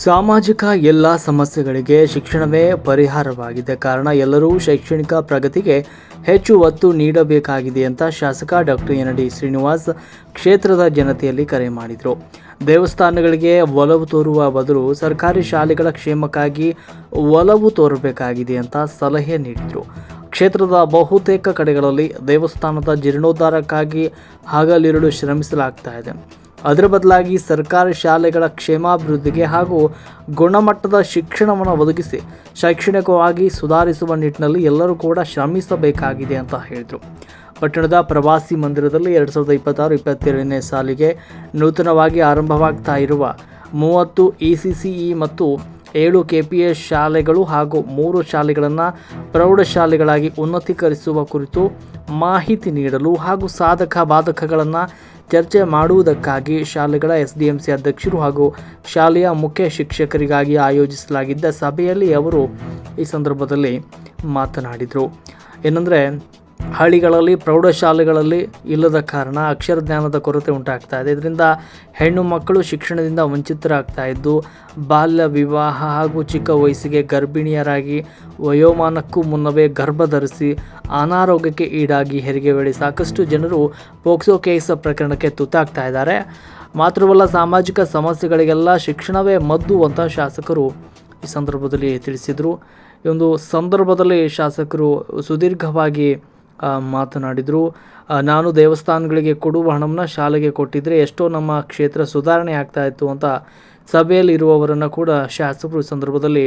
ಸಾಮಾಜಿಕ ಎಲ್ಲ ಸಮಸ್ಯೆಗಳಿಗೆ ಶಿಕ್ಷಣವೇ ಪರಿಹಾರವಾಗಿದೆ. ಕಾರಣ ಎಲ್ಲರೂ ಶೈಕ್ಷಣಿಕ ಪ್ರಗತಿಗೆ ಹೆಚ್ಚು ಒತ್ತು ನೀಡಬೇಕಾಗಿದೆ ಅಂತ ಶಾಸಕ ಡಾಕ್ಟರ್ ಎನ್.ಡಿ. ಶ್ರೀನಿವಾಸ್ ಕ್ಷೇತ್ರದ ಜನತೆಯಲ್ಲಿ ಕರೆ ಮಾಡಿದರು. ದೇವಸ್ಥಾನಗಳಿಗೆ ಒಲವು ತೋರುವ ಬದಲು ಸರ್ಕಾರಿ ಶಾಲೆಗಳ ಕ್ಷೇಮಕ್ಕಾಗಿ ಒಲವು ತೋರಬೇಕಾಗಿದೆ ಅಂತ ಸಲಹೆ ನೀಡಿದರು. ಕ್ಷೇತ್ರದ ಬಹುತೇಕ ಕಡೆಗಳಲ್ಲಿ ದೇವಸ್ಥಾನದ ಜೀರ್ಣೋದ್ಧಾರಕ್ಕಾಗಿ ಹಗಲಿರುಳು ಶ್ರಮಿಸಲಾಗ್ತಾ ಇದೆ. ಅದರ ಬದಲಾಗಿ ಸರ್ಕಾರಿ ಶಾಲೆಗಳ ಕ್ಷೇಮಾಭಿವೃದ್ಧಿಗೆ ಹಾಗೂ ಗುಣಮಟ್ಟದ ಶಿಕ್ಷಣವನ್ನು ಒದಗಿಸಿ ಶೈಕ್ಷಣಿಕವಾಗಿ ಸುಧಾರಿಸುವ ನಿಟ್ಟಿನಲ್ಲಿ ಎಲ್ಲರೂ ಕೂಡ ಶ್ರಮಿಸಬೇಕಾಗಿದೆ ಅಂತ ಹೇಳಿದರು. ಪಟ್ಟಣದ ಪ್ರವಾಸಿ ಮಂದಿರದಲ್ಲಿ 2026-27ನೇ ಸಾಲಿಗೆ ನೂತನವಾಗಿ ಆರಂಭವಾಗ್ತಾ ಇರುವ 30 ECCE ಮತ್ತು 7 KPS ಶಾಲೆಗಳು ಹಾಗೂ 3 ಶಾಲೆಗಳನ್ನು ಪ್ರೌಢಶಾಲೆಗಳಾಗಿ ಉನ್ನತೀಕರಿಸುವ ಕುರಿತು ಮಾಹಿತಿ ನೀಡಲು ಹಾಗೂ ಸಾಧಕ ಬಾಧಕಗಳನ್ನು ಚರ್ಚೆ ಮಾಡುವುದಕ್ಕಾಗಿ ಶಾಲೆಗಳ SDMC ಅಧ್ಯಕ್ಷರು ಹಾಗೂ ಶಾಲೆಯ ಮುಖ್ಯ ಶಿಕ್ಷಕರಿಗಾಗಿ ಆಯೋಜಿಸಲಾಗಿದ್ದ ಸಭೆಯಲ್ಲಿ ಅವರು ಈ ಸಂದರ್ಭದಲ್ಲಿ ಮಾತನಾಡಿದರು. ಏನಂದರೆ, ಹಳ್ಳಿಗಳಲ್ಲಿ ಪ್ರೌಢಶಾಲೆಗಳಲ್ಲಿ ಇಲ್ಲದ ಕಾರಣ ಅಕ್ಷರ ಜ್ಞಾನದ ಕೊರತೆ ಉಂಟಾಗ್ತಾ ಇದೆ. ಇದರಿಂದ ಹೆಣ್ಣು ಮಕ್ಕಳು ಶಿಕ್ಷಣದಿಂದ ವಂಚಿತರಾಗ್ತಾ ಇದ್ದು, ಬಾಲ್ಯ ವಿವಾಹ ಹಾಗೂ ಚಿಕ್ಕ ವಯಸ್ಸಿಗೆ ಗರ್ಭಿಣಿಯರಾಗಿ ವಯೋಮಾನಕ್ಕೂ ಮುನ್ನವೇ ಗರ್ಭ ಧರಿಸಿ ಅನಾರೋಗ್ಯಕ್ಕೆ ಈಡಾಗಿ ಹೆರಿಗೆ ವೇಳೆ ಸಾಕಷ್ಟು ಜನರು ಪೋಕ್ಸೋ ಕೇಸ್ ಪ್ರಕರಣಕ್ಕೆ ತುತ್ತಾಗ್ತಾ ಇದ್ದಾರೆ. ಮಾತ್ರವಲ್ಲ, ಸಾಮಾಜಿಕ ಸಮಸ್ಯೆಗಳಿಗೆಲ್ಲ ಶಿಕ್ಷಣವೇ ಮದ್ದು ಅಂತ ಶಾಸಕರು ಈ ಸಂದರ್ಭದಲ್ಲಿ ತಿಳಿಸಿದರು. ಈ ಒಂದು ಸಂದರ್ಭದಲ್ಲಿ ಶಾಸಕರು ಸುದೀರ್ಘವಾಗಿ ಮಾತನಾಡಿದರು. ನಾನು ದೇವಸ್ಥಾನಗಳಿಗೆ ಕೊಡುವ ಹಣವನ್ನು ಶಾಲೆಗೆ ಕೊಟ್ಟಿದ್ದರೆ ಎಷ್ಟೋ ನಮ್ಮ ಕ್ಷೇತ್ರ ಸುಧಾರಣೆ ಆಗ್ತಾ ಇತ್ತು ಅಂತ ಸಭೆಯಲ್ಲಿ ಇರುವವರನ್ನು ಕೂಡ ಶಾಸಕರು ಈ ಸಂದರ್ಭದಲ್ಲಿ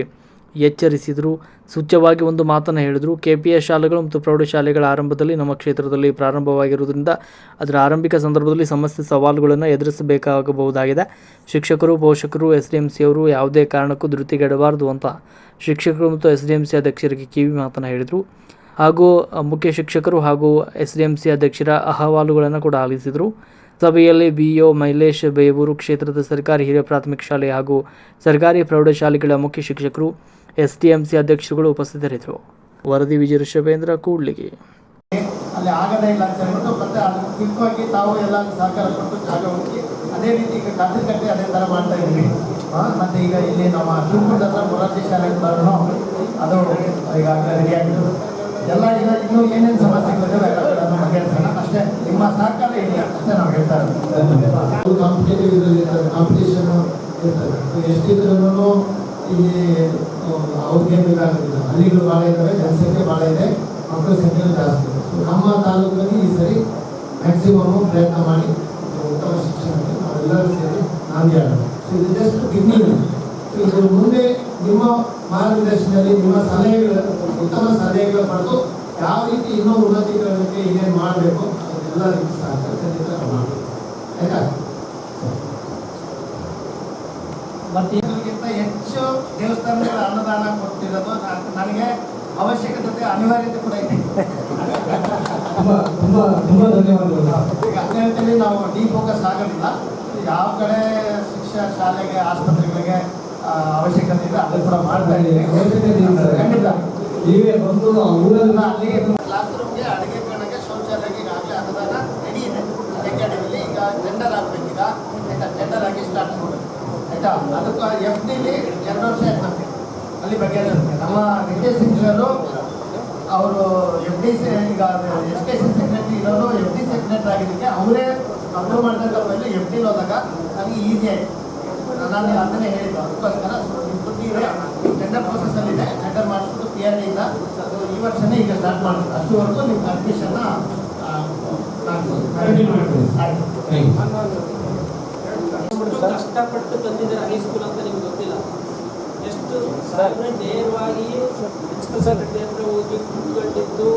ಎಚ್ಚರಿಸಿದರು. ಸೂಚ್ಯವಾಗಿ ಒಂದು ಮಾತನ್ನು ಹೇಳಿದರು. KPS ಶಾಲೆಗಳು ಮತ್ತು ಪ್ರೌಢಶಾಲೆಗಳ ಆರಂಭದಲ್ಲಿ ನಮ್ಮ ಕ್ಷೇತ್ರದಲ್ಲಿ ಪ್ರಾರಂಭವಾಗಿರುವುದರಿಂದ ಅದರ ಆರಂಭಿಕ ಸಂದರ್ಭದಲ್ಲಿ ಸಮಸ್ಯೆ ಸವಾಲುಗಳನ್ನು ಎದುರಿಸಬೇಕಾಗಬಹುದಾಗಿದೆ. ಶಿಕ್ಷಕರು, ಪೋಷಕರು, SDMC ಅವರು ಯಾವುದೇ ಕಾರಣಕ್ಕೂ ಧೃತಿಗೆಡಬಾರದು ಅಂತ ಶಿಕ್ಷಕರು ಮತ್ತು SDMC ಅಧ್ಯಕ್ಷರಿಗೆ ಕಿವಿ ಮಾತನ್ನು ಹೇಳಿದರು. ಹಾಗೂ ಮುಖ್ಯ ಶಿಕ್ಷಕರು ಹಾಗೂ SDMC ಅಧ್ಯಕ್ಷರ ಅಹವಾಲುಗಳನ್ನು ಕೂಡ ಆಲಿಸಿದರು. ಸಭೆಯಲ್ಲಿ BO ಮೈಲೇಶ್ ಬೇವೂರು, ಕ್ಷೇತ್ರದ ಸರ್ಕಾರಿ ಹಿರಿಯ ಪ್ರಾಥಮಿಕ ಶಾಲೆ ಹಾಗೂ ಸರ್ಕಾರಿ ಪ್ರೌಢಶಾಲೆಗಳ ಮುಖ್ಯ ಶಿಕ್ಷಕರು, SDMC ಅಧ್ಯಕ್ಷರುಗಳು ಉಪಸ್ಥಿತರಿದ್ದರು. ವರದಿ ವಿಜಯ ಋಷಭೇಂದ್ರ, ಕೂಡ್ಲಿಗಿ. ಅಲ್ಲಿ ಆಗದೇ ಇಲ್ಲ ಅಂತ ಹೇಳ್ಬಿಟ್ಟು ಮತ್ತೆ ಅದನ್ನು ಕ್ವಿಕ್ಕಾಗಿ ತಾವು ಎಲ್ಲ ಸಹಕಾರ ಕೊಟ್ಟು ಜಾಗ ಹುಡುಕಿ ಅದೇ ರೀತಿ ಈಗ ಕಟ್ಟೆ ಅದೇ ಥರ ಮಾಡ್ತಾ ಇದ್ದೀವಿ. ಮತ್ತು ಈಗ ಇಲ್ಲಿ ನಮ್ಮ ಶಿವಪುರದ ಹತ್ರ ಮೊರಾರ್ಜಿ ಶಾಲೆ ಅದು ಈಗಾಗಲೇ ರೆಡಿಯಾಗಿದ್ದು ಎಲ್ಲ ಈಗ ಇನ್ನೂ ಏನೇನು ಸಮಸ್ಯೆಗಳಿದ್ದಾವೆ ಎಲ್ಲ ಕಡೆ ಬಗೆಹರಿಸೋಣ. ಅಷ್ಟೇ ನಿಮ್ಮ ಸಹಕಾರ ಇಲ್ಲ ಅಷ್ಟೇ ನಾವು ಹೇಳ್ತಾ ಇದ್ದೀವಿ. ಕಾಂಪಿಟೇಟಿವ್ ಇದರಲ್ಲಿ ಕಾಂಪಿಟೇಷನ್ ಇರ್ತದೆ. ಎಷ್ಟಿದ್ರೂ ಇಲ್ಲಿ ಅವ್ರಿಗೆ ಬೇಕಾಗೋದಿಲ್ಲ. ಹಳ್ಳಿಗಳು ಭಾಳ ಇದ್ದಾವೆ, ಜನಸಂಖ್ಯೆ ಭಾಳ ಇದೆ, ಮಕ್ಕಳ ಸಂಖ್ಯೆ ಜಾಸ್ತಿ ಇದೆ. ಸೊ ನಮ್ಮ ತಾಲೂಕಲ್ಲಿ ಈ ಸರಿ ಮ್ಯಾಕ್ಸಿಮಮ್ ಪ್ರಯತ್ನ ಮಾಡಿ ಉತ್ತಮ ಶಿಕ್ಷಣಕ್ಕೆ ನಾವೆಲ್ಲರೂ ಸೇರಿ ನಾಂದಿ ಆಡೋಣ. ಸೊ ಇದು ಜಸ್ಟ್ ಬಿಗಿನಿಂಗ್. ಇದು ಮುಂದೆ ನಿಮ್ಮ ಮಾರ್ಗದರ್ಶನದಲ್ಲಿ ನಿಮ್ಮ ಸಲಹೆಗಳು, ಉತ್ತಮ ಸಲಹೆಗಳು ಪಡೆದು ಯಾವ ರೀತಿ ಇನ್ನೂ ಉನ್ನತೀಕರಣಕ್ಕೆ ಏನೇನು ಮಾಡಬೇಕು ಅದೆಲ್ಲ ರೀತಿ ಸಹಕಾರ ಖಂಡಿತ ಮಾಡಬೇಕು. ಆಯ್ತಾ? ಮತ್ತು ಇದಕ್ಕಿಂತ ಹೆಚ್ಚು ದೇವಸ್ಥಾನಗಳ ಅನ್ನದಾನ ಕೊಟ್ಟಿರೋದು ನನಗೆ ಅವಶ್ಯಕತೆ, ಅನಿವಾರ್ಯತೆ ಕೂಡ ಇದೆ. ತುಂಬ ಧನ್ಯವಾದಗಳು. ಈಗ 18ರಲ್ಲಿ ನಾವು ಡಿಫೋಕಸ್ ಆಗೋದಿಲ್ಲ. ಯಾವ ಕಡೆ ಶಿಕ್ಷಣ ಶಾಲೆಗೆ, ಆಸ್ಪತ್ರೆಗಳಿಗೆ ಅವಶ್ಯಕತೆ ಇದೆ ಅದು ಕೂಡ ಮಾಡ್ತಾ ಇದ್ದೀವಿ. ಖಂಡಿತ ನೀವೇ ಬಂದು ಊರನ್ನ ಅಲ್ಲಿಗೆ ಕ್ಲಾಸ್ ರೂಮ್ಗೆ, ಅಡುಗೆ ಕೋಣೆಗೆ, ಶೌಚಾಲಯಕ್ಕೆ ಈಗಾಗಲೇ ಅನುದಾನ ರೆಡಿ ಇದೆ. ಅಕಾಡೆಮಿಲಿ ಈಗ ಟೆಂಡರ್ ಆಗಬೇಕೀಗ. ಆಯ್ತಾ? ಟೆಂಡರ್ ಆಗಿ ಸ್ಟಾರ್ಟ್ ಮಾಡೋದು. ಆಯಿತಾ? ಅದಕ್ಕೆ FDಲಿ 2 ವರ್ಷ ಆಗ್ತದೆ. ಅಲ್ಲಿ ಬಗೆಹರಿಸುತ್ತೆ. ನಮ್ಮ ವಿಜಯ್ ಸಿಂಗ್ ಸರು ಅವರು FD ಈಗ ಎಜುಕೇಷನ್ ಸೆಕ್ರೆಟರಿ ಇರೋರು FD ಸೆಕ್ರೆಟರಿ ಆಗಿದ್ದಕ್ಕೆ ಅವರೇ ಅಪ್ರೂವ್ ಮಾಡಿದಾಗ ಅವರೆಲ್ಲ FDಲಿ ಹೋದಾಗ ನನಗೆ ಈಸಿ ಆಯಿತು. ನಾನು ಅದನ್ನೇ ಹೇಳಿದ್ದು. ಅದಕ್ಕೋಸ್ಕರ ಕೊಟ್ಟಿದ್ರೆ ಟೆಂಡರ್ ಪ್ರೊಸೆಸ್ಸಲ್ಲಿದೆ. ಟೆಂಡರ್ ಮಾಡಿಸ್ಬಿಟ್ಟು PRDಯಿಂದ ಈ ವರ್ಷನೇ ಈಗ ಸ್ಟಾರ್ಟ್ ಮಾಡೋದು. ಅಷ್ಟುವರೆಗೂ ನಿಮ್ಮ ಅಡ್ಮಿಷನ್ನ ಕಷ್ಟಪಟ್ಟು ತಂದಿದ್ದಾರೆ ಹೈಸ್ಕೂಲ್ ಅಂತ ನಿಮ್ಗೆ ಗೊತ್ತಿಲ್ಲ. ಎಷ್ಟು ನೇರವಾಗಿ ಪ್ರಿನ್ಸಿಪಲ್ ಸೆಕ್ರೆಟರಿ ಹತ್ರ ಹೋಗಿ ಕೂತ್ಕೊಂಡಿದ್ದು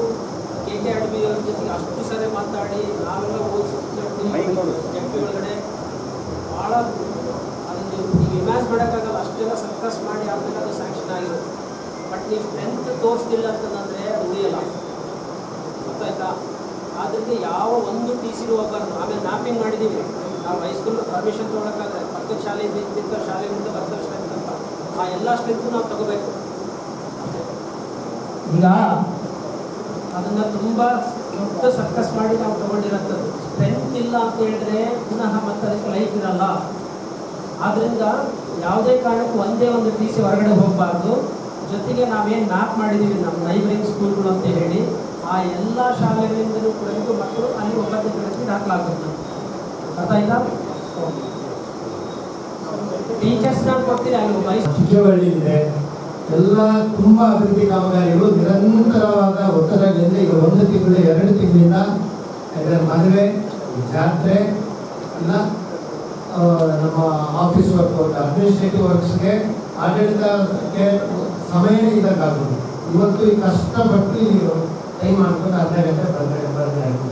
KK ಅಡ್ಮಿ ಅವ್ರ ಜೊತೆಗೆ ಅಷ್ಟು ಸರಿ ಮಾತಾಡಿ ನಾವೆಲ್ಲ ಹೋಗಿ ಒಳಗಡೆ ಭಾಳ ಅದನ್ನು ಈಗ ಇಮ್ಯಾಜ್ ಮಾಡೋಕ್ಕಾಗಲ್ಲ. ಅಷ್ಟೆಲ್ಲ ಸರ್ಕಸ್ ಮಾಡಿ ಆಗಬೇಕಾದ ಸ್ಯಾಂಕ್ಷನ್ ಆಗಿರೋದು. ಬಟ್ ನೀವು ಸ್ಟ್ರೆಂತ್ ತೋರಿಸ್ತಿಲ್ಲ ಅಂತಂದರೆ ಉಳಿಯಲ್ಲ. ಗೊತ್ತಾಯ್ತಾ? ಆದ್ದರಿಂದ ಯಾವ ಒಂದು TCನೂ ಹೋಗಬಾರ್ದು. ಆಮೇಲೆ ಮ್ಯಾಪಿಂಗ್ ಮಾಡಿದ್ದೀವಿ ನಾವು. ಹೈಸ್ಕೂಲ್ ಪರ್ಮಿಷನ್ ತೊಗೊಳಕ್ಕಾದ್ರೆ ಪಕ್ಕದ ಶಾಲೆ ಇದ್ದಿದ್ದ ಶಾಲೆಯಿಂದ ಬರ್ತವೆ ಸ್ಟ್ರೆಂತ್ ಅಂತ. ಆ ಎಲ್ಲ ಸ್ಟ್ರೆಂತು ನಾವು ತಗೋಬೇಕು. ಈಗ ಅದನ್ನು ತುಂಬ ದೊಡ್ಡ ಸರ್ಕಸ್ ಮಾಡಿ ನಾವು ತೊಗೊಂಡಿರೋಂಥದ್ದು. ಸ್ಟ್ರೆಂತ್ ಇಲ್ಲ ಅಂತ ಹೇಳಿದ್ರೆ ಪುನಃ ಮತ್ತೆ ಅದಕ್ಕೆ ಲೈಫ್ ಇರಲ್ಲ. ಆದ್ದರಿಂದ ಯಾವುದೇ ಕಾರಣಕ್ಕೂ ಒಂದೇ ಒಂದು ಟಿ ಸಿ ಹೊರಗಡೆ ಹೋಗಬಾರ್ದು. ಜೊತೆಗೆ ನಾವೇನು ಮ್ಯಾಪ್ ಮಾಡಿದ್ದೀವಿ ನಮ್ಮ ನೈಬರಿಂಗ್ ಸ್ಕೂಲ್ಗಳು ಅಂತ ಹೇಳಿ, ಆ ಎಲ್ಲ ಶಾಲೆಗಳಿಂದಲೂ ಕೂಡ ಮಕ್ಕಳು ಅಲ್ಲಿ 9ನೇ ತರಗತಿ ದಾಖಲಾಗುತ್ತೆ. ಅರ್ಥ ಆಯ್ತಾ? ಟೀಚರ್ಸ್ನ ಕೊಡ್ತೀರಿ ಅಲ್ಲಿ ಚಿಕ್ಕವಳ್ಳಿ ಇದೆ, ಎಲ್ಲ ತುಂಬ ಅಭಿವೃದ್ಧಿ ಕಾಮಗಾರಿಗಳು ನಿರಂತರವಾದ ಒತ್ತಡದಿಂದ ಈಗ 1 ತಿಂಗಳು 2 ತಿಂಗಳಿಂದ ಇದರ ಮದುವೆ, ಜಾತ್ರೆ ಎಲ್ಲ ನಮ್ಮ ಆಫೀಸ್ ವರ್ಕ್, ಅಡ್ಮಿನಿಸ್ಟ್ರೇಟಿವ್ ವರ್ಕ್ಸ್ಗೆ, ಆಡಳಿತಕ್ಕೆ ಸಮಯ ಇದಾಗ್ಬೋದು. ಇವತ್ತು ಈ ಕಷ್ಟಪಟ್ಟು ನೀವು ಟೈಮ್ ಮಾಡ್ಕೊಂಡು ಅರ್ಧ ಗಂಟೆ ಬರದೇ ಆಯಿತು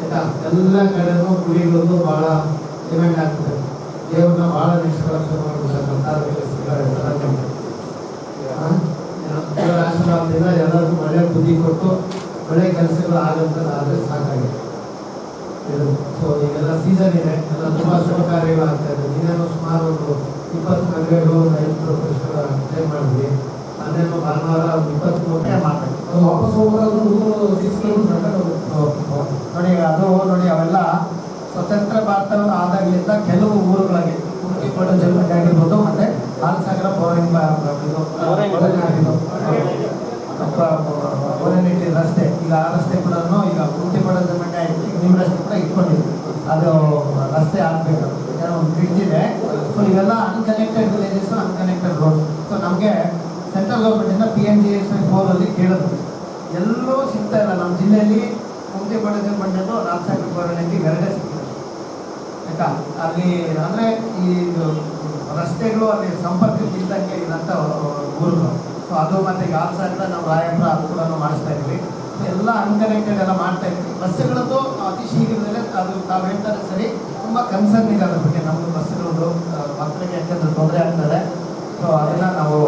ಆಯಿತಾ. ಎಲ್ಲ ಕಡೆನೂ ಕುಡಿಗಳು ಭಾಳ ಡಿಮ್ಯಾಂಡ್ ಆಗ್ತದೆ. ದೇವ್ರನ್ನ ಭಾಳ ನಿಷ್ಕಲಕ್ಷ ಮಾಡಬೇಕಂತ ಆಶೀರ್ವಾದದಿಂದ ಎಲ್ಲರಿಗೂ ಒಳ್ಳೆ ಬುದ್ಧಿ ಕೊಟ್ಟು ಒಳ್ಳೆ ಕೆಲಸಗಳು ಆಗಂತದಾದರೆ ಸಾಕಾಗಿದೆ. ಸೊ ಈಗೆಲ್ಲ ಸೀಸನ್ ಇದೆ, ಎಲ್ಲ ತುಂಬ ಶುಭ ಕಾರ್ಯಗಳು ಆಗ್ತಾ ಇದೆ. ಇನ್ನೇನು ಸುಮಾರು ಒಂದು 20 ಮದುವೆಗಳು 5 ಪ್ರೊಫೆಷನ್ ಅಟೆಂಡ್ ಮಾಡಿದ್ವಿ. ಅದೇನು ಭಾನುವಾರ 23 ಮಾಡಬೇಕು. ವಾಪಸ್ ಹೋಗೋದು 6 ಕಿಲೋಮೀಟರ್ ನೋಡಿ. ಅದು ನೋಡಿ, ಅವೆಲ್ಲ ಸ್ವತಂತ್ರ ಭಾರತ ಆದಾಗಲಿಂದ ಕೆಲವು ಊರುಗಳಿಗೆ ಕುಂಟಿಕೋಟ ಜಲ್ಮಟ್ಟಿ ಆಗಿರ್ಬೋದು, ಮತ್ತು ಹಾಲಸಾಗರ ಓರನಿಟ್ಟಿ ರಸ್ತೆ, ಈಗ ಆ ರಸ್ತೆ ಕೂಡ ಈಗ ಕುಂಟಿಕೋಟ ಜಲ್ಮಟ್ಟಿ ಆಯಿತು. ಈಗ ನಿಮ್ಮ ರಸ್ತೆ ಕೂಡ ಇಟ್ಕೊಂಡಿದೆ, ಅದು ರಸ್ತೆ ಆಗಬೇಕು. ಒಂದು ಬ್ರಿಡ್ಜ್ ಇದೆ. ಸೊ ಇವೆಲ್ಲ unconnected villages, unconnected road. So ನಮಗೆ ಸೆಂಟ್ರಲ್ ಗೌರ್ಮೆಂಟಿಂದ PMGSY4 ಕೇಳಿದ್ರು, ಎಲ್ಲೂ ಸಿಗ್ತಾ ಇಲ್ಲ ನಮ್ಮ ಜಿಲ್ಲೆಯಲ್ಲಿ. ಕುಂಟಿಕೋಟ ಜಲ್ಮಟ್ಟಿದ್ದು ಹಾಲಸಾಗರ ಓರನಿಟ್ಟಿ ಎರಡೇ ಸಿಕ್ಕಿದೆ ಆಯಿತಾ. ಅಲ್ಲಿ ಅಂದರೆ ಈ ರಸ್ತೆಗಳು ಅಲ್ಲಿ ಸಂಪರ್ಕಕ್ಕೆ ಇದ್ದಂಗೆ ಇರೋಂಥ ಊರುಗಳು. ಸೊ ಅದು ಮತ್ತು ಈಗ ಹಾಲಸಾಗರ ನಮ್ಮ ರಾಯಪುರ ಅದು ಕೂಡ ಮಾಡಿಸ್ತಾ ಇದ್ವಿ. ಎಲ್ಲ ಅನ್ಕನೆಕ್ಟೆಡ್ ಎಲ್ಲ ಮಾಡ್ತಾ ಇದ್ವಿ. ಬಸ್ಸುಗಳದ್ದು ಅತಿ ಶೀಘ್ರದಲ್ಲೇ ಅದು ತಾವು ಹೇಳ್ತಾರೆ ಸರಿ, ತುಂಬ ಕನ್ಸರ್ನ್ ಇದೆ ಅದ್ರ ಬಗ್ಗೆ. ನಮ್ಮದು ಬಸ್ಸುಗಳದ್ದು ಮಕ್ಕಳಿಗೆ ಯಾಕೆಂದ್ರೆ ತೊಂದರೆ ಆಗ್ತದೆ. ಸೊ ಅದನ್ನು ನಾವು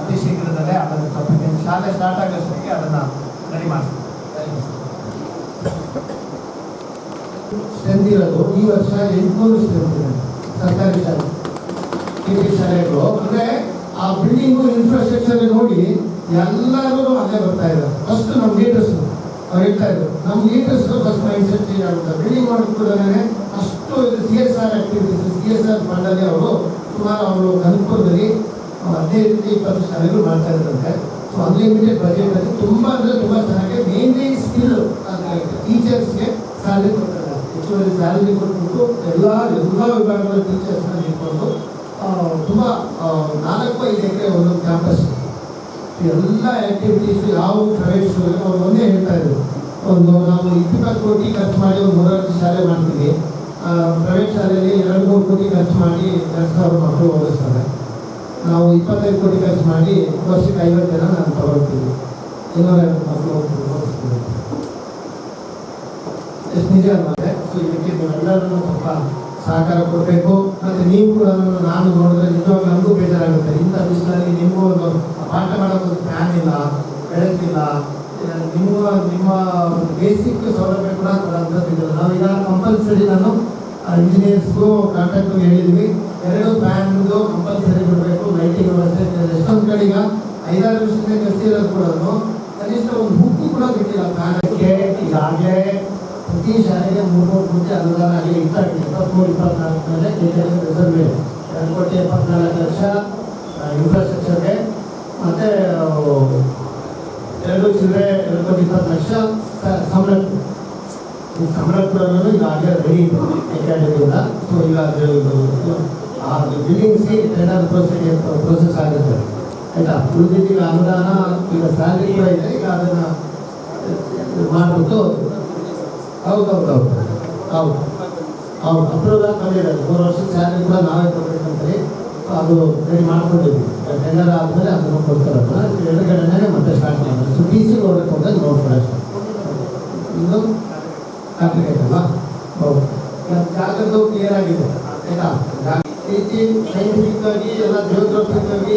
ಅತಿ ಶೀಘ್ರದಲ್ಲೇ ಅದನ್ನು ಸ್ವಲ್ಪ ಶಾಲೆ ಸ್ಟಾರ್ಟ್ ಆಗೋಷ್ಟಕ್ಕೆ ಅದನ್ನು ರೆಡಿ ಮಾಡಿಸ್ತೀವಿ. ಸ್ಟ್ರೆಂತ್ ಇರೋದು ಈ ವರ್ಷ 800 ಸ್ಟ್ರೆಂತ್ ಇದೆ ಸರ್ಕಾರಿ ಶಾಲೆ, KP ಶಾಲೆಗಳು. ಅಂದರೆ ಆ ಬಿಲ್ಡಿಂಗು ಇನ್ಫ್ರಾಸ್ಟ್ರಕ್ಚರ್ ನೋಡಿ ಎಲ್ಲರೂ ಅಲ್ಲೇ ಬರ್ತಾ ಇದ್ದಾರೆ. ಫಸ್ಟ್ ನಮ್ಮ ಲೀಡರ್ಸ್ ಅವ್ರು ಹೇಳ್ತಾ ಇದ್ರು, ನಮ್ಮ leaders first mind set change ಆಗುತ್ತೆ. ಬಿಲ್ಡಿಂಗ್ ಮಾಡೋದು ಕೂಡ ಅಷ್ಟು CSR ಆಕ್ಟಿವಿಟೀಸ್, CSR ಫಂಡಲ್ಲಿ ಅವರು ಸುಮಾರು ಅವರು ಕನಕಪುರದಲ್ಲಿ 15-20 ಶಾಲೆಗಳು ಮಾಡ್ತಾ ಇದ್ರಂತೆ. ಸೊ ಅನ್ಲಿಮಿಟೆಡ್ ಬಜೆಟಲ್ಲಿ ತುಂಬ ಅಂದರೆ ತುಂಬ ಚೆನ್ನಾಗಿ ಮೇನ್ಲಿ ಸ್ಕಿಲ್ ಟೀಚರ್ಸ್ಗೆ ಸ್ಯಾಲರಿ ಕೊಡ್ತಾರೆ. ಹೆಚ್ಚುವರಿ ಸ್ಯಾಲರಿ ಕೊಟ್ಬಿಟ್ಟು ಎಲ್ಲ ವಿಭಾಗಗಳ ಟೀಚರ್ಸ್ನ ಇಟ್ಕೊಂಡು ತುಂಬ 4-5 ಎಕರೆ ಒಂದೊಂದು ಕ್ಯಾಂಪಸ್, ಎಲ್ಲ ಆ್ಯಕ್ಟಿವಿಟೀಸು ಯಾವ ಪ್ರೈವೇಟ್ ಸ್ಕೂಲ್ ಅವ್ರು ಒಂದೇ ಹೇಳ್ತಾ ಇದ್ರು. ನಾವು 20 ಕೋಟಿ ಖರ್ಚು ಮಾಡಿ ಒಂದು 3 ಶಾಲೆ ಮಾಡ್ತೀವಿ. ಪ್ರೈವೇಟ್ ಶಾಲೆಯಲ್ಲಿ 2-3 ಕೋಟಿ ಖರ್ಚು ಮಾಡಿ 2,000 ಮಕ್ಕಳು ಓದಿಸ್ತಾರೆ. ನಾವು 25 ಕೋಟಿ ಖರ್ಚು ಮಾಡಿ ವರ್ಷಕ್ಕೆ 50 ಜನ ನಾನು ತಗೊಳ್ತೀವಿ, 250 ಮಕ್ಕಳು ಓದಿಸ್ತೀವಿ. ಎಷ್ಟು ನಿಜ ಅಂದರೆ. ಸೊ ಇದಕ್ಕೆ ನೀವೆಲ್ಲರೂ ಸ್ವಲ್ಪ ಸಹಕಾರ ಕೊಡಬೇಕು. ಮತ್ತು ನೀವು ಕೂಡ ನಾನು ನೋಡಿದ್ರೆ ನಿಜವಾಗ್ಲೂ ನಮಗೂ ಬೇಜಾರಾಗುತ್ತೆ. ಇಂಥ ಬಿಸಿಲಲ್ಲಿ ನಿಮಗೂ ಒಂದು ಪಾಠ ಮಾಡೋದು ಫ್ಯಾನ್ ಇಲ್ಲ, ಬೆಳಕಿಲ್ಲ, ನಿಮ್ಮ ಬೇಸಿಕ್ ಸೌಲಭ್ಯ ಕೂಡ ಕೊಡೋಂಥದ್ದು. ನಾವೀಗ ಕಂಪಲ್ಸರಿ ನಾನು ಇಂಜಿನಿಯರ್ಸ್ಗೂ ಕಾಂಟ್ರಾಕ್ಟ್ಗೂ ಹೇಳಿದ್ವಿ, 2 ಫ್ಯಾನ್ದು ಕಂಪಲ್ಸರಿ ಬಿಡಬೇಕು. ಲೈಟಿಂಗ್ ವ್ಯವಸ್ಥೆ ಎಷ್ಟೊಂದು ಕಡೆ ಈಗ 5-6 ವರ್ಷದಿಂದ ಕಲಿಸಿರೋದು ಕೂಡ ಕನಿಷ್ಠ ಒಂದು ಹುಕ್ಕು ಕೂಡ ಬಿಟ್ಟಿಲ್ಲ ಫ್ಯಾನ್ಗೆ. ಈಗಾಗಲೇ ಪ್ರತಿ ಶಾಲೆಗೆ 300 ಕೋಟಿ ಅನುದಾನ ಆಗಲಿ ಇಟ್ಟಾಗಿದೆ. 23-24 ಮೇಲೆ ರಿಸರ್ವ್ ಇದೆ. 2,74,00,000 ಇನ್ಫ್ರಾಸ್ಟ್ರಕ್ಚರ್ಗೆ, ಮತ್ತು 2,20,00,000 ಸಂರಕ್ಷಣೆ. ಈ ಸಂರಕ್ಷಣೆ ಈಗಾಗಲೇ ರೆಡಿ ಇದೆ ಅಕಾಡೆಮಿಯಿಂದ. ಸೊ ಈಗ ಅದು ಬಿಲ್ಡಿಂಗ್ಸ್ಗೆ ಟೆಂಡರ್ ಪ್ರೊಸೆಸ್ ಆಗುತ್ತೆ ಆಯಿತಾ. ಉಳಿದಿದ್ದೀಗ ಅನುದಾನ ಈಗ ಸ್ಯಾಲರಿ ಕೂಡ ಇದೆ. ಈಗ ಅದನ್ನು ಮಾಡಿಬಿಟ್ಟು ಹೌದು ಅಪ್ರೂವಲ್ ಕಮ್ಮಿ ಇರೋದು 3 ವರ್ಷದ ಸ್ಯಾಲರಿ ಕೂಡ ನಾವೇ ಕೊಡಬೇಕಂತೇಳಿ ಅದು ರೆಡಿ ಮಾಡ್ಕೊಂಡಿದ್ವಿ. ಟೆಂಡರ್ ಆದಮೇಲೆ ಅದನ್ನು ಕೊಡ್ತಾರಲ್ಲ, 2 ಕಡೆನೇ ಮತ್ತೆ ಸ್ಟಾರ್ಟ್ ಮಾಡೋದು. ಸೊ TC ನೋಡಬೇಕು ಹೋದಾಗ ನೋಡ್ಕೊಳ್ಳೋ ಇದು ಕಾಂಪ್ಲಿಕೇಟ್ ಅಲ್ವಾ. ಹೌದು, ಜಾಗದ್ದು ಕ್ಲಿಯರ್ ಆಗಿದೆ ಆಯಿತಾ. ರೀತಿ ಸೈಂಟಿಫಿಕ್ ಆಗಿ ಎಲ್ಲ ಜಿಯೋಗ್ರಫಿಕ್ ಆಗಿ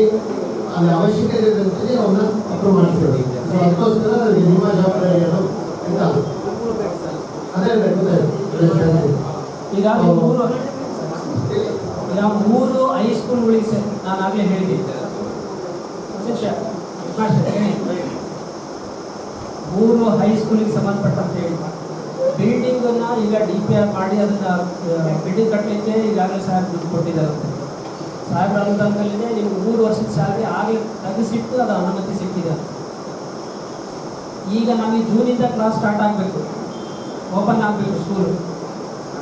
ಅಲ್ಲಿ ಅವಶ್ಯಕತೆ ಇದ್ದಂತೆ ಅವನ್ನ ಅಪ್ರೂವ್ ಮಾಡಿಸ್ತೀವಿ. ಸೊ ಅದಕ್ಕೋಸ್ಕರ ನಿಮ್ಮ ಜವಾಬ್ದಾರಿ ಅದು ಆಯಿತಾ. ಅದೇ ಈಗ 3 ಹೈಸ್ಕೂಲ್ಗಳಿಗೆ ನಾನು ಆಗಲೇ ಹೇಳಿದ್ದೆ, 3 ಹೈಸ್ಕೂಲಿಗೆ ಸಂಬಂಧಪಟ್ಟಂತೆ ಬಿಲ್ಡಿಂಗನ್ನು ಈಗ DPR ಮಾಡಿ ಅದನ್ನು ಬಿಲ್ಡಿಂಗ್ ಕಟ್ಟಲಿಕ್ಕೆ ಈಗಾಗಲೇ ಸಹ ದುಡ್ಡು ಕೊಟ್ಟಿದ್ದಾರಂತೆ. ಸಾಹೇಬ್ರ ಅನುದಾನದಲ್ಲಿನೇ ನಿಮ್ಗೆ 3 ವರ್ಷದ ಸ್ಯಾಲ್ರಿ ಆಗಲೇ ತೆಗೆಸಿಟ್ಟು ಅದು ಅನುಮತಿ ಸಿಕ್ಕಿದೆ. ಈಗ ನಮಗೆ ಜೂನಿಂದ ಕ್ಲಾಸ್ ಸ್ಟಾರ್ಟ್ ಆಗಬೇಕು, ಓಪನ್ ಆಗಬೇಕು ಸ್ಕೂಲು.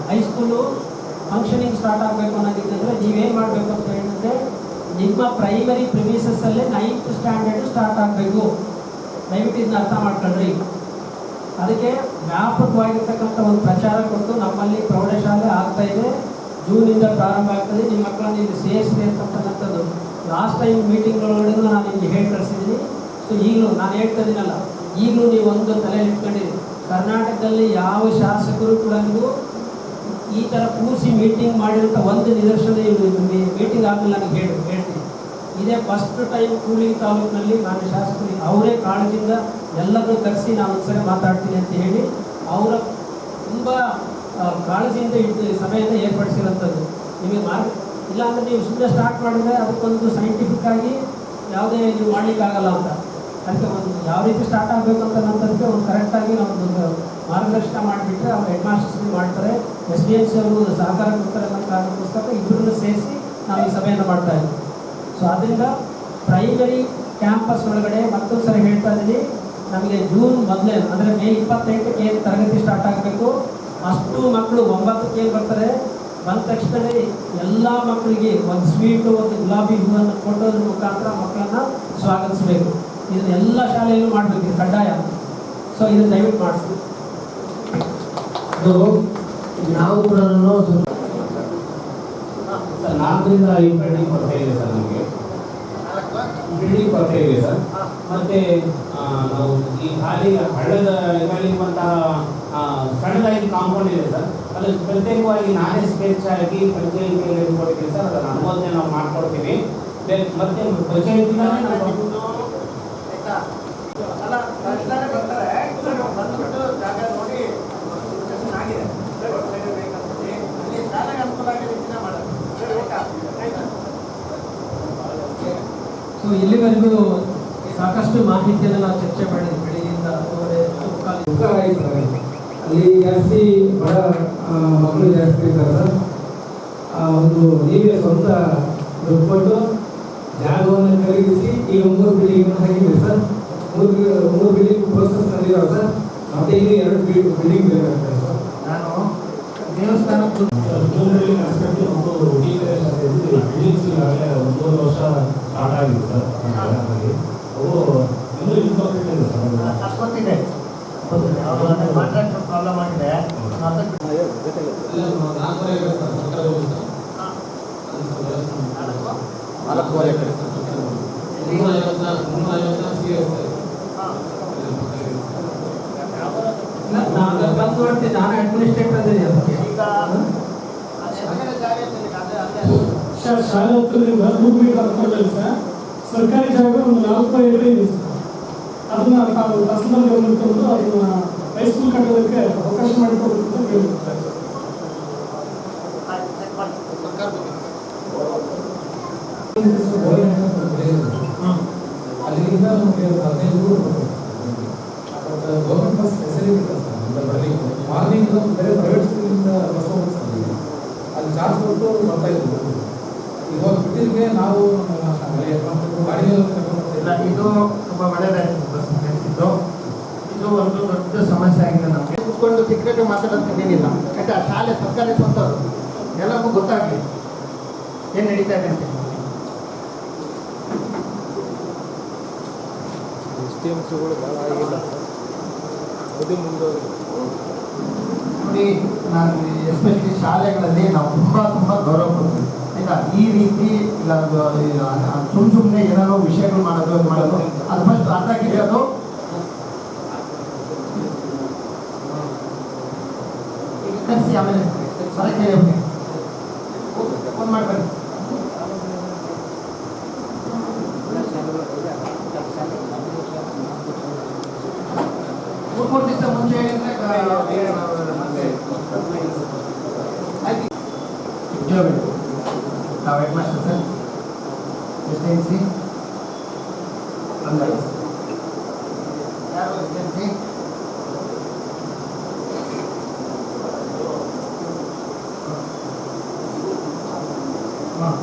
ಹೈಸ್ಕೂಲು ಫಂಕ್ಷನಿಂಗ್ ಸ್ಟಾರ್ಟ್ ಆಗಬೇಕು ಅನ್ನೋದಿದ್ದರೆ ನೀವೇನು ಮಾಡಬೇಕು ಅಂತ ಹೇಳಿದ್ರೆ, ನಿಮ್ಮ ಪ್ರೈಮರಿ ಪ್ರಿಮಿಸಸ್ಸಲ್ಲೇ 9th ಸ್ಟ್ಯಾಂಡರ್ಡು ಸ್ಟಾರ್ಟ್ ಆಗಬೇಕು. ದಯವಿಟ್ಟು ಇದನ್ನ ಅರ್ಥ ಮಾಡ್ಕೊಳ್ರಿ. ಅದಕ್ಕೆ ವ್ಯಾಪಕವಾಗಿರ್ತಕ್ಕಂಥ ಒಂದು ಪ್ರಚಾರ ಕೊಟ್ಟು ನಮ್ಮಲ್ಲಿ ಪ್ರೌಢಶಾಲೆ ಆಗ್ತಾ ಇದೆ, ಜೂನಿಂದ ಪ್ರಾರಂಭ ಆಗ್ತದೆ, ನಿಮ್ಮ ಮಕ್ಕಳನ್ನ ಇಲ್ಲಿ ಸೇರಿಸಿ ಅಂತಕ್ಕಂಥದ್ದು ಲಾಸ್ಟ್ ಟೈಮ್ ಮೀಟಿಂಗ್ಗಳೊಳಗೂ ನಾನು ನಿಮಗೆ ಹೇಳಿ ಕಳಿಸಿದ್ದೀನಿ. ಸೊ ಈಗಲೂ ನಾನು ಹೇಳ್ತಾ ಇದ್ದೀನಲ್ಲ, ಈಗಲೂ ನೀವು ಒಂದು ತಲೆಯಲ್ಲಿ ಇಟ್ಕೊಂಡಿರಿ, ಕರ್ನಾಟಕದಲ್ಲಿ ಯಾವ ಶಾಸಕರು ಕೂಡ ನೀವು ಈ ಥರ ಕೂರಿಸಿ ಮೀಟಿಂಗ್ ಮಾಡಿರೋಂಥ ಒಂದು ನಿದರ್ಶನ ಮೀಟಿಂಗ್ ಆಗಲಿಲ್ಲ ನನಗೆ ಹೇಳ್ತೀನಿ. ಇದೇ ಫಸ್ಟ್ ಟೈಮ್ ಕೂಡ್ಲಿಗಿ ತಾಲೂಕಿನಲ್ಲಿ ನಾನು ಶಾಸಕರಿಗೆ ಅವರೇ ಕಾಳಜಿಯಿಂದ ಎಲ್ಲರನ್ನೂ ಕರೆಸಿ ನಾನು ಒಂದ್ಸರಿ ಮಾತಾಡ್ತೀನಿ ಅಂತ ಹೇಳಿ ಅವರ ತುಂಬ ಕಾಳಜಿಯಿಂದ ಸಭೆಯಿಂದ ಏರ್ಪಡಿಸಿರೋಂಥದ್ದು. ನಿಮಗೆ ಇಲ್ಲಾಂದರೆ ನೀವು ಸುಮ್ಮನೆ ಸ್ಟಾರ್ಟ್ ಮಾಡಿದ್ರೆ ಅದಕ್ಕೊಂದು ಸೈಂಟಿಫಿಕ್ ಆಗಿ ಯಾವುದೇ ನೀವು ಮಾಡಲಿಕ್ಕಾಗಲ್ಲ ಅಂತ. ಅದಕ್ಕೆ ಒಂದು ಯಾವ ರೀತಿ ಸ್ಟಾರ್ಟ್ ಆಗಬೇಕು ಅಂತ ನಂತರಕ್ಕೆ ಒಂದು ಕರೆಕ್ಟಾಗಿ ನಾವೊಂದು ಮಾರ್ಗದರ್ಶನ ಮಾಡಿಬಿಟ್ರೆ ಅವ್ರು ಹೆಡ್ ಮಾಸ್ಟರ್ಸ್ ಮಾಡ್ತಾರೆ, SDMC ಅವರು ಸಹಕಾರ ಕೊಡ್ತಾರೆ ಅನ್ನೋ ಕಾರಣಕ್ಕೋಸ್ಕರ ಇಬ್ಬರನ್ನು ಸೇರಿಸಿ ನಾವು ಈ ಸಭೆಯನ್ನು ಮಾಡ್ತಾ ಇದ್ದೀವಿ. ಸೊ ಅದರಿಂದ ಪ್ರೈಮರಿ ಕ್ಯಾಂಪಸ್ ಒಳಗಡೆ ಮತ್ತೊಂದು ಸರಿ ಹೇಳ್ತಾ ಇದ್ದೀನಿ, ನಮಗೆ ಜೂನ್ ಮೊದಲೇ ಅಂದರೆ ಮೇ 28ಕ್ಕೆ ತರಗತಿ ಸ್ಟಾರ್ಟ್ ಆಗಬೇಕು. ಅಷ್ಟು ಮಕ್ಕಳು 9ಕ್ಕೆ ಬರ್ತಾರೆ. ಬಂದ ತಕ್ಷಣ ಎಲ್ಲ ಮಕ್ಕಳಿಗೆ ಒಂದು ಸ್ವೀಟು, ಒಂದು ಗುಲಾಬಿ ಹೂವನ್ನು ಕೊಟ್ಟೋದ್ರ ಮುಖಾಂತರ ಮಕ್ಕಳನ್ನು ಸ್ವಾಗತಿಸಬೇಕು. ಇದನ್ನ ಎಲ್ಲ ಶಾಲೆಯಲ್ಲೂ ಮಾಡಬೇಕು, ಇದು ಕಡ್ಡಾಯ. ಸೊ ಇದನ್ನು ದಯವಿಟ್ಟು ಮಾಡಿಸಿ. ನಾವು ಕೂಡ 4ರಿಂದ 5 ಬಿಲ್ಡಿಂಗ್ ಕೊರತೆ ಇದೆ ಸರ್. ನಮಗೆ ಬಿಲ್ಡಿಂಗ್ ಕೊರತೆ ಇದೆ ಸರ್. ಮತ್ತೆ ನಾವು ಈ ಖಾಲಿ ಹಳ್ಳದ ಇದರಲ್ಲಿರುವಂತಹ ಸಣ್ಣದಾಗಿ ಕಾಂಪೌಂಡ್ ಇದೆ ಸರ್, ಅದು ಪ್ರತ್ಯೇಕವಾಗಿ ನಾನೇ ಸ್ಕೆಚ್ ಆಗಿ ಪಂಚಾಯಿತಿಯಲ್ಲಿ ಕೊಡ್ತೀವಿ ಸರ್. ಅದನ್ನು ಅನುಮೋದನೆ ನಾವು ಮಾಡ್ಕೊಡ್ತೀವಿ. ಮತ್ತೆ ಪಂಚಾಯಿತಿನ ಬಂದ್ಬಿಟ್ಟು ಜಾಗ ನೋಡಿ ಆಗಿದೆ ಶಾಲೆಗೆ ಅನುಕೂಲ ಆಗಿ ರೀತಿನ ಮಾಡೋದು. ಸೊ ಇಲ್ಲಿವರೆಗೂ ಸಾಕಷ್ಟು ಮಾಹಿತಿಯನ್ನು ನಾವು ಚರ್ಚೆ ಮಾಡಿದ್ವಿ. ಬೆಳಿಗ್ಗೆಯಿಂದ ಅಲ್ಲಿ ಜಾಸ್ತಿ ಬಡ ಮಕ್ಕಳು ಜಾಸ್ತಿ ಇರ್ತಾರೆ ಸರ್. ಒಂದು ನೀವೇ ಸ್ವಂತ ದುಡ್ಡು ಕೊಟ್ಟು ಜಾಗವನ್ನು ಖರೀದಿಸಿ ಈಗ 3 ಬಿಲ್ಡಿಂಗ್ ಹಾಕಿದ್ದೀವಿ ಸರ್. 3 ಬಿಲ್ಡಿಂಗ್ ಪ್ರೋಸೆಸ್ ನಡೆದಿದ್ದಾವೆ ಸರ್. ಮತ್ತೆ ಈಗ 2 ಬಿಲ್ಡಿಂಗ್ ಬೇಕಾಗ್ತದೆ ಸರ್. ನಾನು ದೇವಸ್ಥಾನ ಜೂನ್ನಲ್ಲಿ ಕನ್ಸ್ಟ್ರಕ್ಟ್ ಒಂದು ಬಿಲ್ಡಿಂಗ್ಸ್ ಈಗಾಗಲೇ 3 ವರ್ಷ ಸ್ಟಾರ್ಟ್ ಆಗಿದೆ ಸರ್. ಅವು ಇನ್ನೂ ಇನ್ಕಂಪ್ಲೀಟ್ ಇದೆ ಸರ್. ಗೊತ್ತಿದೆ, ಕಾಂಟ್ರಾಕ್ಟರ್ ಪ್ರಾಬ್ಲಮ್ ಆಗಿದೆ. ಬಂದು ನೋಡ್ತೀನಿ, ನಾನು ಅಡ್ಮಿನಿಸ್ಟ್ರೇಟರ್ ಸರ್ ಶಾಲೆ ಹೋಗ್ತದ್ರಿಂದ 3 ಮೀಟರ್ ಅಂತರದಲ್ಲಿ ಸರ್ ಸರ್ಕಾರಿ ಜಾಗ ಒಂದು 4 ಎಕರೆ ಇದೆ ಸರ್. ಅದನ್ನ ನಾವು ತಹಸೀಲ್ದಾರ್ ಗಮನಕ್ಕೆ ತಂದು ಅದನ್ನ ಹೈಸ್ಕೂಲ್ ಕಟ್ಟೋದಕ್ಕೆ ಅವಕಾಶ ಮಾಡಿಕೊಡ್ಬೇಕು ಅಂತ ಕೇಳಿರ್ತಾರೆ ಸರ್. ಅಲ್ಲಿಂದ ನಮಗೆ 15 ದೂರ ಬರ್ತದೆ. ಬಟ್ ಗೌರ್ಮೆಂಟ್ ಬಸ್ ಫೆಸಿಲಿಟಿ ಇಲ್ಲ ಸರ್. ಮಾರ್ನಿಂಗ್ ಬೇರೆ ಪ್ರೈವೇಟ್ ಸ್ಕೂಲಿಂದ ಬಸ್ ಹೋಗುತ್ತೆ ಸರ್. ಅಲ್ಲಿ ಚಾರ್ಜ್ ಕೊಟ್ಟು ಬರ್ತಾ ಇದ್ವಿ. ಇವಾಗ ಬಿಟ್ಟಿದ್ದಕ್ಕೆ ನಾವು ಗಾಡಿ ಇಲ್ಲ, ಇದು ತುಂಬ ಒಳ್ಳೆಯದಾಯಿತು ಬಸ್ ನಡೆಸಿದ್ದು. ಇದು ಒಂದು ದೊಡ್ಡ ಸಮಸ್ಯೆ ಆಗಿದೆ ನಮಗೆ. ಕುತ್ಕೊಂಡು ಸಿಕ್ರೆಟ್ ಮಾತಾಡೋದೇನಿಲ್ಲ. ಯಾಕೆ ಶಾಲೆ ಸರ್ಕಾರಿ ಸ್ವಂತದ್ದು ಎಲ್ಲರಿಗೂ ಗೊತ್ತಾಗಲಿ ಏನು ನಡೀತಾ ಇದೆ ಅಂತ. ನೋಡಿ, ನಾನು ಎಸ್ಪೆಷಲಿ ಶಾಲೆಗಳಲ್ಲಿ ನಾವು ತುಂಬ ಗೌರವ ಕೊಡ್ತೀವಿ ಆಯಿತಾ. ಈ ರೀತಿ ಇಲ್ಲ ಸುಮ್ಮನೆ ಏನಾದ್ರು ವಿಷಯಗಳು ಮಾಡೋದು ಅದು ಫಸ್ಟ್ ಅರ್ಥ ಆಗಿರೋದು. ಕರೆಸಿ ಆಮೇಲೆ ಅದಕ್ಕೆ ಫೋನ್ ಮಾಡಬೇಕು. ಮೂರು ದಿವಸ ಮುಂಚೆ ಹೇಳಿದ್ರೆ ಆಯ್ತು. ನಾವು ಹೆಡ್ ಮಾಸ್ಟರ್ ಸರ್, SDMC ಯಾರು SDMC ಹಾಂ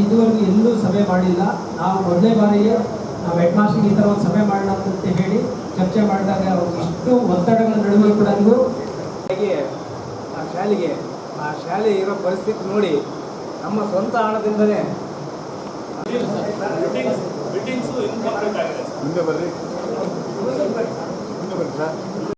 ಇದುವರೆಗೂ ಎಲ್ಲೂ ಸಭೆ ಮಾಡಿಲ್ಲ. ನಾವು ಮೊದಲನೇ ಬಾರಿಗೆ ನಾವು ಹೆಡ್ ಮಾಸ್ಟರ್ಗೆ ಈ ಥರ ಒಂದು ಸಭೆ ಮಾಡೋಣ ಅಂತ ಹೇಳಿ ಚರ್ಚೆ ಮಾಡಿದಾಗ ಇಷ್ಟು ಒತ್ತಡಗಳ ನಡುವೆ ಕೂಡ ಆ ಶಾಲೆ ಇರೋ ಪರಿಸ್ಥಿತಿ ನೋಡಿ ನಮ್ಮ ಸ್ವಂತ ಹಣದಿಂದನೇ ಮುಂದೆ ಬರ್ರಿ ಸರ್.